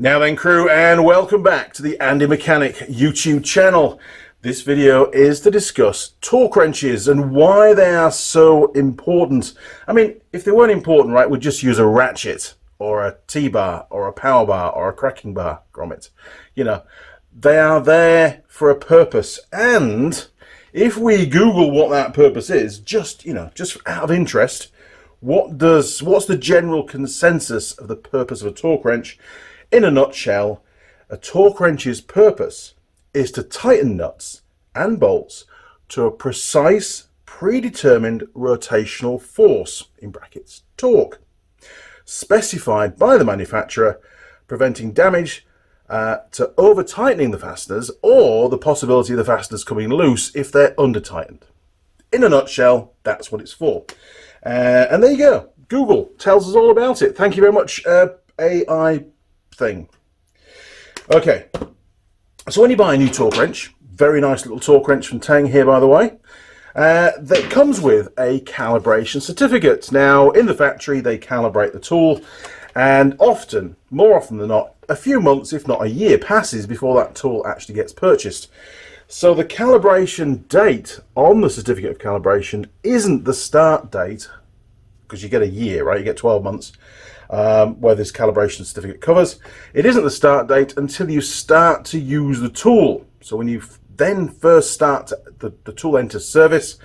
Now then, crew, and welcome back to the Andy Mechanic YouTube channel. This video is to discuss torque wrenches and why they are so important. I mean, if they weren't important, right, we'd just use a ratchet or a T-bar or a power bar or a cracking bar grommet. You know, they are there for a purpose. And if we Google what that purpose is, just out of interest, what's the general consensus of the purpose of a torque wrench? In a nutshell, a torque wrench's purpose is to tighten nuts and bolts to a precise, predetermined rotational force, in brackets, torque, specified by the manufacturer, preventing damage to over-tightening the fasteners or the possibility of the fasteners coming loose if they're under-tightened. In a nutshell, that's what it's for. And there you go. Google tells us all about it. Thank you very much, AI thing. Okay, so when you buy a new torque wrench, very nice little torque wrench from Tang here, by the way, that comes with a calibration certificate. Now, in the factory, they calibrate the tool, and often, more often than not, a few months, if not a year, passes before that tool actually gets purchased. So the calibration date on the certificate of calibration isn't the start date, because you get a year, right? You get 12 months. Where this calibration certificate covers. It isn't the start date until you start to use the tool. So when you then first start the tool enters service,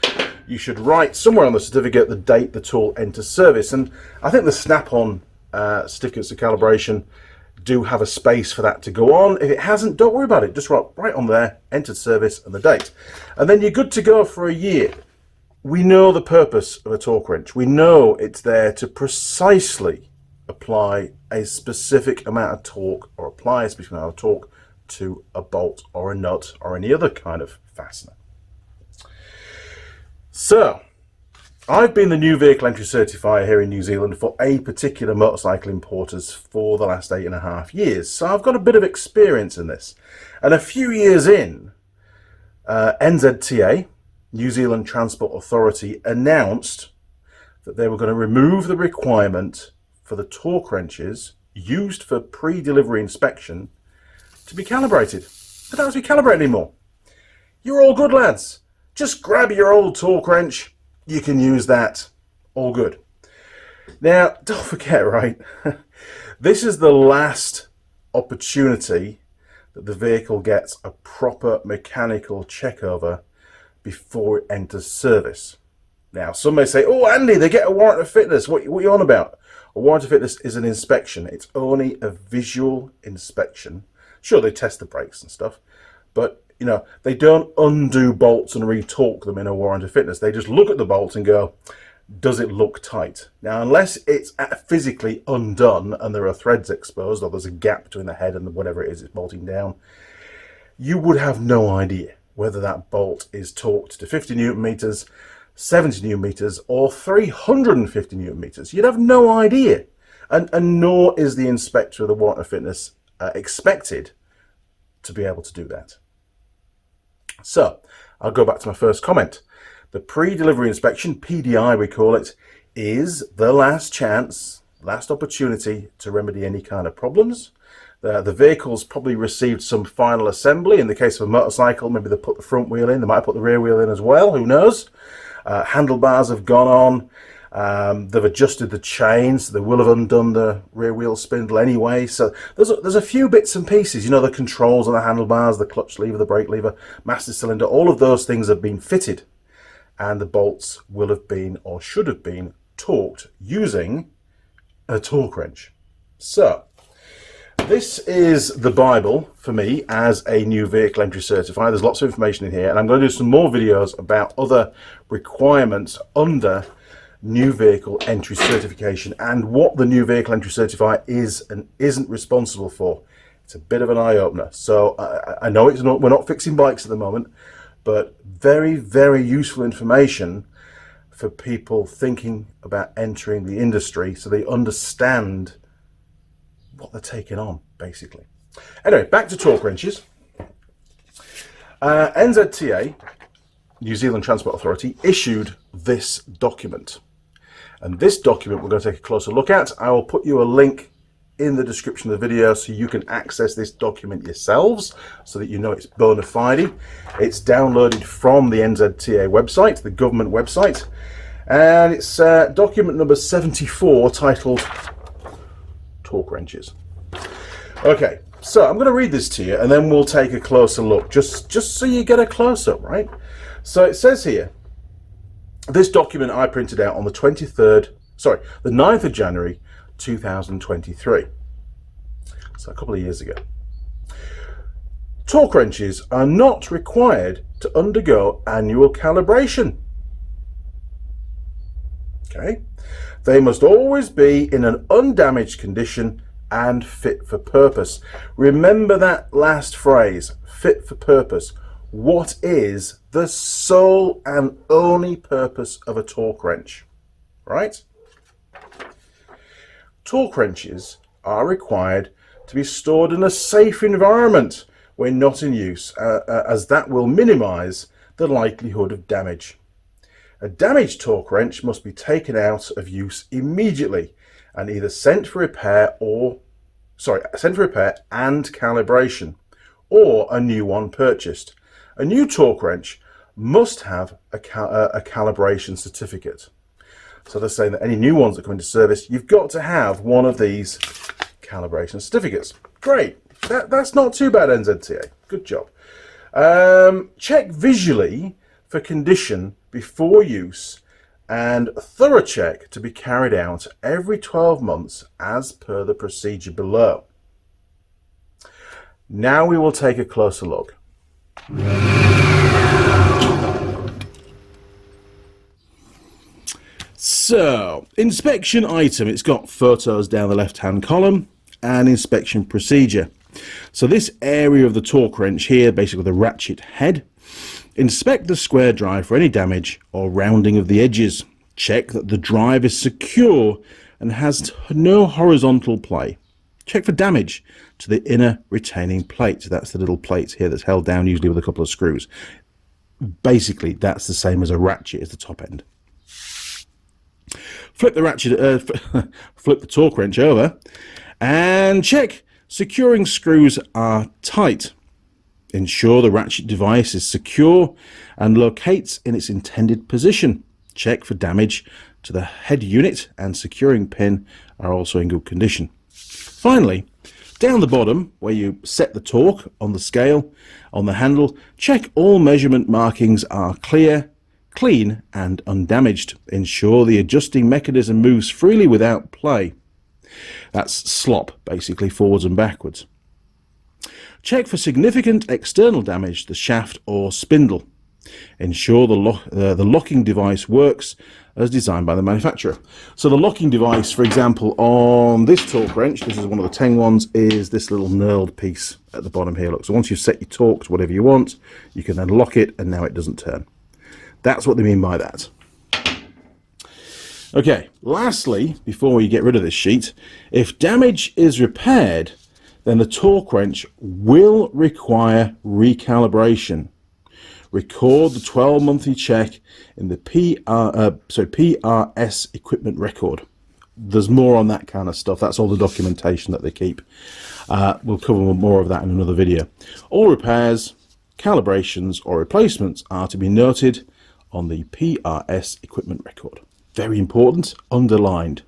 you should write somewhere on the certificate the date the tool enters service. And I think the snap-on certificates of calibration do have a space for that to go on. If it hasn't, don't worry about it. Just write right on there, entered service and the date. And then you're good to go for a year. We know the purpose of a torque wrench. We know it's there to precisely apply a specific amount of torque or apply a specific amount of torque to a bolt or a nut or any other kind of fastener. So, I've been the new vehicle entry certifier here in New Zealand for a particular motorcycle importers for the last 8.5 years. So I've got a bit of experience in this. And a few years in, NZTA, New Zealand Transport Authority, announced that they were going to remove the requirement for the torque wrenches used for pre-delivery inspection to be calibrated. They don't have to be calibrated anymore. You're all good, lads. Just grab your old torque wrench. You can use that. All good. Now, don't forget, right? This is the last opportunity that the vehicle gets a proper mechanical checkover before it enters service. Now, some may say, oh, Andy, they get a warrant of fitness. What are you on about? A warrant of fitness is an inspection. It's only a visual inspection. Sure, they test the brakes and stuff, but you know, they don't undo bolts and retorque them in a warrant of fitness. They just look at the bolt and go, does it look tight? Now, unless it's physically undone and there are threads exposed or there's a gap between the head and whatever it is it's bolting down, you would have no idea whether that bolt is torqued to 50 Newton meters, 70 Newton meters or 350 Newton meters. You'd have no idea, and nor is the inspector of the warrant of fitness expected to be able to do that. So I'll go back to my first comment. The pre-delivery inspection, PDI we call it, is the last chance, last opportunity to remedy any kind of problems. The vehicle's probably received some final assembly. In the case of a motorcycle, maybe they put the front wheel in, they might put the rear wheel in as well, who knows. Handlebars have gone on, they've adjusted the chains, so they will have undone the rear wheel spindle anyway. So there's a few bits and pieces, you know, the controls on the handlebars, the clutch lever, the brake lever, master cylinder, all of those things have been fitted. And the bolts will have been, or should have been, torqued using a torque wrench. So, this is the Bible for me as a new vehicle entry certifier. There's lots of information in here, and I'm going to do some more videos about other requirements under new vehicle entry certification and what the new vehicle entry certifier is and isn't responsible for. It's a bit of an eye-opener. So I know we're not fixing bikes at the moment, but very, very useful information for people thinking about entering the industry so they understand what they're taking on, basically. Anyway, back to torque wrenches. NZTA, New Zealand Transport Authority, issued this document. And this document we're going to take a closer look at. I will put you a link in the description of the video so you can access this document yourselves so that you know it's bona fide. It's downloaded from the NZTA website, the government website, and it's document number 74 titled Torque Wrenches. Okay, so I'm going to read this to you and then we'll take a closer look, just so you get a close-up, right? So it says here, this document I printed out on the 9th of January 2023, so a couple of years ago. Torque wrenches are not required to undergo annual calibration. Okay, they must always be in an undamaged condition and fit for purpose. Remember that last phrase, fit for purpose. What is the sole and only purpose of a torque wrench, right? Torque wrenches are required to be stored in a safe environment when not in use, as that will minimize the likelihood of damage. A damaged torque wrench must be taken out of use immediately and either sent for repair and calibration, or a new one purchased. A new torque wrench must have a calibration certificate. So they're saying that any new ones that come into service, you've got to have one of these calibration certificates. Great, that's not too bad, NZTA. Good job. Check visually for condition before use, and a thorough check to be carried out every 12 months as per the procedure below. Now we will take a closer look. So, inspection item, it's got photos down the left-hand column and inspection procedure. So this area of the torque wrench here, basically the ratchet head, inspect the square drive for any damage or rounding of the edges. Check that the drive is secure and has no horizontal play. Check for damage to the inner retaining plate. That's the little plate here that's held down usually with a couple of screws. Basically, that's the same as a ratchet as the top end. Flip the torque wrench over and check securing screws are tight. Ensure the ratchet device is secure and locates in its intended position. Check for damage to the head unit and securing pin are also in good condition. Finally, down the bottom where you set the torque on the scale on the handle, check all measurement markings are clear, clean and undamaged. Ensure the adjusting mechanism moves freely without play. That's slop, basically forwards and backwards. Check for significant external damage to the shaft or spindle. Ensure the locking device works as designed by the manufacturer. So the locking device, for example, on this torque wrench, this is one of the Teng ones, is this little knurled piece at the bottom here. Look, so once you've set your torque to whatever you want, you can then lock it and now it doesn't turn. That's what they mean by that. Okay, lastly, before we get rid of this sheet, if damage is repaired, then the torque wrench will require recalibration. Record the 12-monthly check in the PRS equipment record. There's more on that kind of stuff. That's all the documentation that they keep. We'll cover more of that in another video. All repairs, calibrations or replacements are to be noted on the PRS equipment record. Very important, underlined.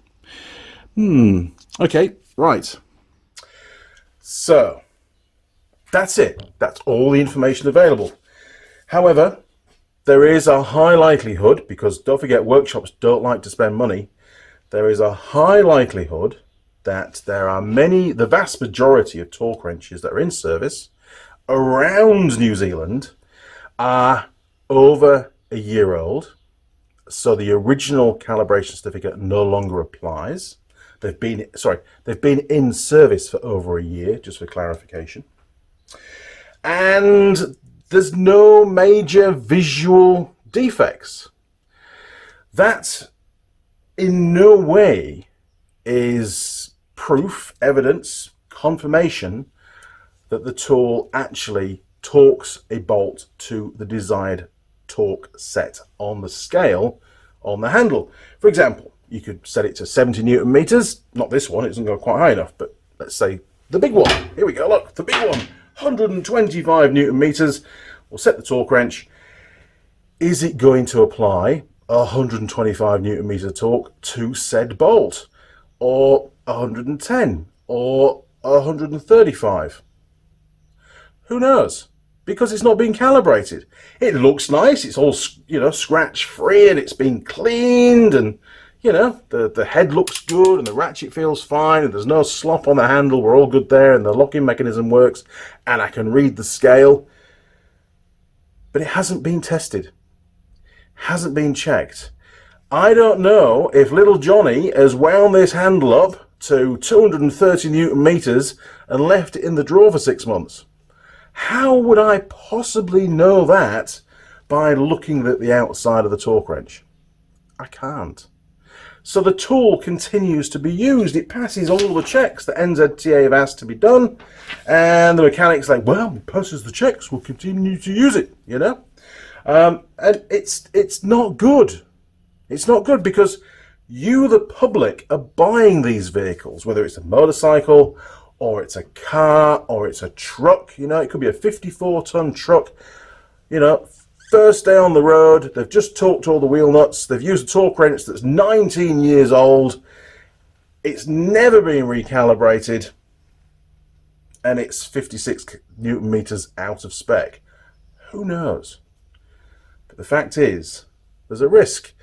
Okay, right. So, that's it. That's all the information available. However, there is a high likelihood, because don't forget workshops don't like to spend money, there is a high likelihood that there are the vast majority of torque wrenches that are in service around New Zealand are over a year old. So the original calibration certificate no longer applies. They've been in service for over a year, just for clarification. And there's no major visual defects. That in no way is proof, evidence, confirmation that the tool actually torques a bolt to the desired torque set on the scale on the handle. For example, you could set it to 70 Newton meters. Not this one, it doesn't go quite high enough, but let's say the big one. Here we go, look, the big one, 125 Newton meters. We'll set the torque wrench. Is it going to apply 125 Newton meter torque to said bolt, or 110, or 135? Who knows? Because it's not been calibrated. It looks nice, it's all, you know, scratch free, and it's been cleaned, and you know, the head looks good, and the ratchet feels fine, and there's no slop on the handle, we're all good there, and the locking mechanism works, and I can read the scale. But it hasn't been tested, hasn't been checked. I don't know if little Johnny has wound this handle up to 230 Newton meters and left it in the drawer for 6 months. How would I possibly know that by looking at the outside of the torque wrench? I can't. So the tool continues to be used. It passes all the checks that NZTA have asked to be done, and the mechanic's like, well, it passes the checks, we'll continue to use it, you know? And it's not good. It's not good, because you, the public, are buying these vehicles, whether it's a motorcycle or it's a car or it's a truck. You know, it could be a 54-ton truck. You know, first day on the road, they've just torqued all the wheel nuts, they've used a torque wrench that's 19 years old, it's never been recalibrated, and it's 56 Newton meters out of spec. Who knows? But the fact is, there's a risk.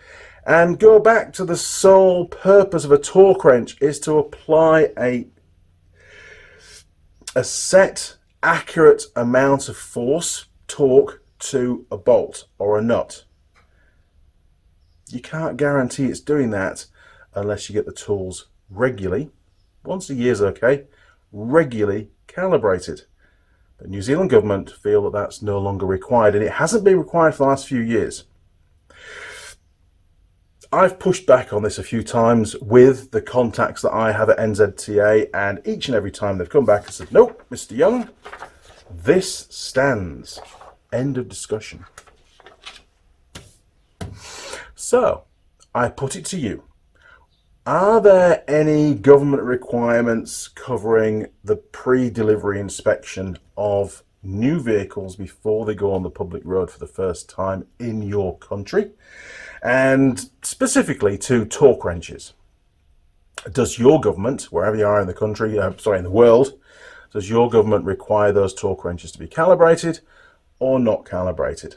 And go back to the sole purpose of a torque wrench is to apply a set, accurate amount of force, torque, to a bolt or a nut. You can't guarantee it's doing that unless you get the tools regularly, once a year's okay, regularly calibrated. The New Zealand government feel that that's no longer required, and it hasn't been required for the last few years. I've pushed back on this a few times with the contacts that I have at NZTA, and each and every time they've come back and said, nope, Mr. Young, this stands. End of discussion. So, I put it to you. Are there any government requirements covering the pre-delivery inspection of new vehicles before they go on the public road for the first time in your country? And specifically to torque wrenches. Does your government, wherever you are in the country, in the world, does your government require those torque wrenches to be calibrated or not calibrated?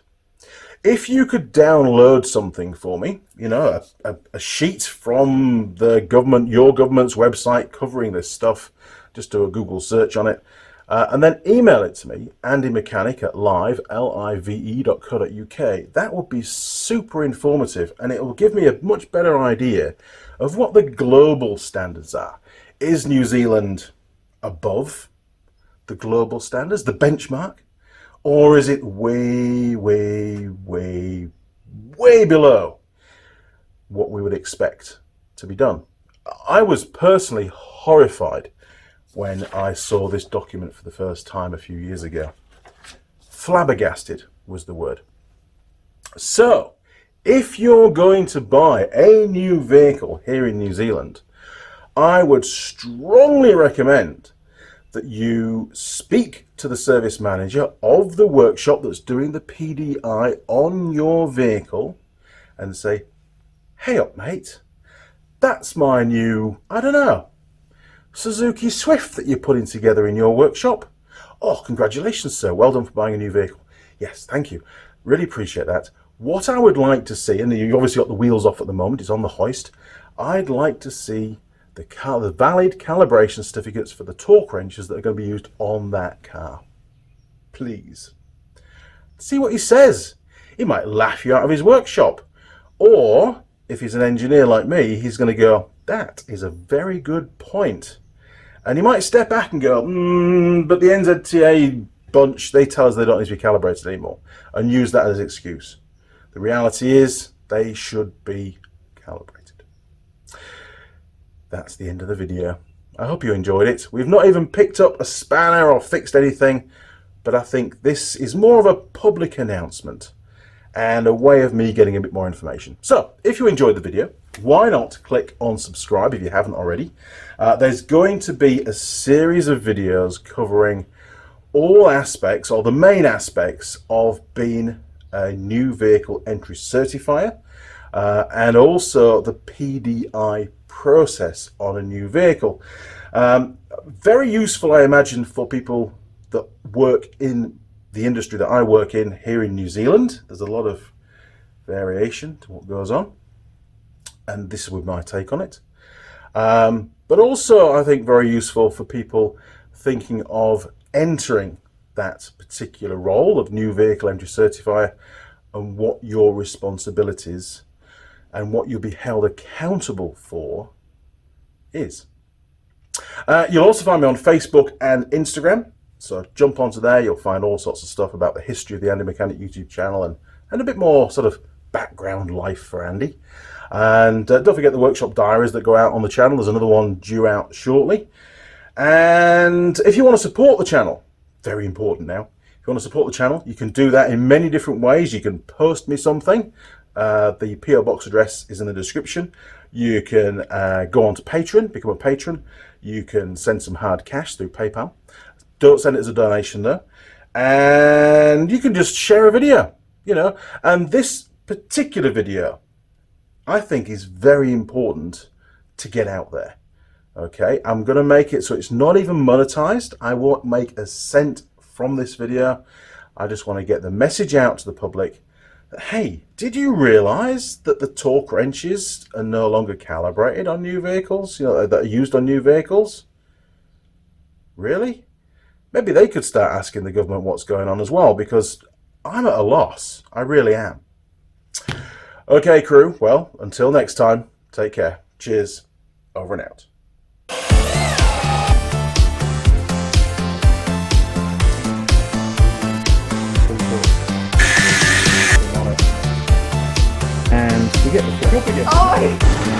If you could download something for me, you know, a sheet from the government, your government's website covering this stuff, just do a Google search on it, and then email it to me, andymechanic@live.co.uk. That would be super informative, and it will give me a much better idea of what the global standards are. Is New Zealand above the global standards, the benchmark? Or is it way, way, way, way below what we would expect to be done? I was personally horrified when I saw this document for the first time a few years ago. Flabbergasted was the word. So, if you're going to buy a new vehicle here in New Zealand, I would strongly recommend that you speak to the service manager of the workshop that's doing the PDI on your vehicle and say, hey up mate, that's my new, I don't know, Suzuki Swift that you're putting together in your workshop. Oh, congratulations sir, well done for buying a new vehicle. Yes, thank you, really appreciate that. What I would like to see, and you've obviously got the wheels off at the moment, it's on the hoist, I'd like to see the valid calibration certificates for the torque wrenches that are going to be used on that car. Please. See what he says. He might laugh you out of his workshop. Or, if he's an engineer like me, he's going to go, that is a very good point. And he might step back and go, but the NZTA bunch, they tell us they don't need to be calibrated anymore, and use that as an excuse. The reality is, they should be calibrated. That's the end of the video. I hope you enjoyed it. We've not even picked up a spanner or fixed anything, but I think this is more of a public announcement. and a way of me getting a bit more information. So if you enjoyed the video, why not click on subscribe if you haven't already. There's going to be a series of videos covering all aspects, or the main aspects, of being a new vehicle entry certifier, and also the PDI process on a new vehicle. Very useful, I imagine, for people that work in the industry that I work in here in New Zealand. There's a lot of variation to what goes on, and this is with my take on it. But also, I think, very useful for people thinking of entering that particular role of new vehicle entry certifier, and what your responsibilities and what you'll be held accountable for is. You'll also find me on Facebook and Instagram, so jump onto there. You'll find all sorts of stuff about the history of the Andy Mechanic YouTube channel, and a bit more sort of background life for Andy. And don't forget the workshop diaries that go out on the channel. There's another one due out shortly. And if you want to support the channel, very important now, if you want to support the channel, you can do that in many different ways. You can post me something. The PO box address is in the description. You can go on to Patron, become a patron. You can send some hard cash through PayPal. Don't send it as a donation though. And you can just share a video, you know. And this particular video, I think, is very important to get out there. Okay, I'm going to make it so it's not even monetized. I won't make a cent from this video. I just want to get the message out to the public that, hey, did you realize that the torque wrenches are no longer calibrated on new vehicles, you know, that are used on new vehicles? Really? Maybe they could start asking the government what's going on as well, because I'm at a loss. I really am. Okay, crew. Well, until next time, take care. Cheers. Over and out. And we get the